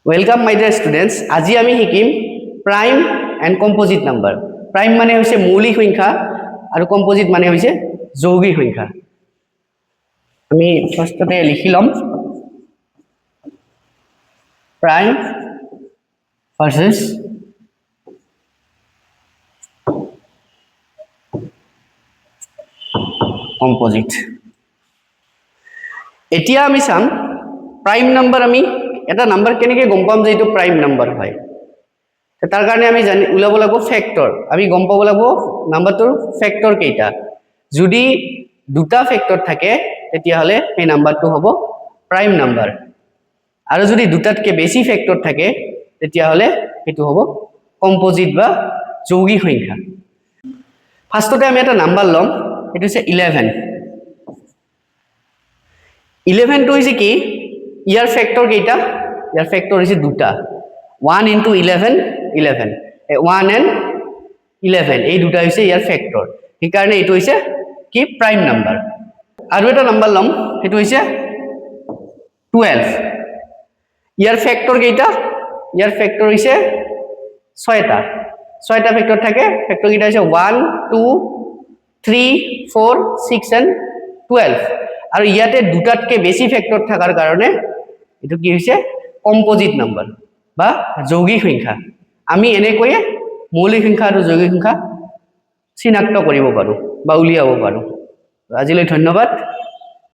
Welcome my dear students. আজি আমি শিকিম prime and composite number. Prime মানে হৈছে মৌলিক সংখ্যা আৰু composite মানে হৈছে যৌগিক সংখ্যা। আমি ফাৰ্ষ্টতে লিখি লম prime versus composite. এতিয়া আমি চাম prime number আমি এটা নাম্বার কেনেকৈ গম পাম যে এটো প্ৰাইম নাম্বাৰ হয় তাৰ কাৰণে আমি উলাব লাগিব ফ্যাক্টৰ আমি গম পাব লাগিব নাম্বাৰটোৰ ফ্যাক্টৰ কেইটা যদি দুটা ফ্যাক্টৰ থাকে তেতিয়া হলে এই নাম্বাৰটো হ'ব প্ৰাইম নাম্বাৰ আৰু যদি দুটাতকৈ বেছি ফ্যাক্টৰ থাকে তেতিয়া হলে এটো হ'ব কম্পোজিট বা যৌগিক সংখ্যা ফাৰ্ষ্টতে আমি এটা নাম্বাৰ লম এটো হৈছে 11 11 টো হৈছে কি ইয়াৰ ফ্যাক্টৰ কেইটা ইয়াৰ ফ্যাক্টৰ হৈছে দুটা 1 into 11 11 1 and 11 এই দুটা হৈছে ইয়াৰ ফ্যাক্টৰ এই কাৰণে এটো হৈছে কি প্ৰাইম নাম্বাৰ আৰু এটা নাম্বাৰ লম এটো হৈছে 12 ইয়াৰ ফ্যাক্টৰ কেইটা ইয়াৰ ফ্যাক্টৰ হৈছে 6টা 6টা ফ্যাক্টৰ থাকে ফ্যাক্টৰ কেইটা হৈছে 1 2 3 4 6 and 12 আৰু ইয়াতে দুটাতকৈ বেছি ফ্যাক্টৰ থাকাৰ কাৰণে এটো কি হৈছে কম্পোজিট নাম্বাৰ বা যৌগিক সংখ্যা আমি এনেকৈ মৌলিক সংখ্যা আৰু যৌগিক সংখ্যা চিনাক্ত কৰিব পাৰো বা উলিয়াব পাৰো আজিলৈ ধন্যবাদ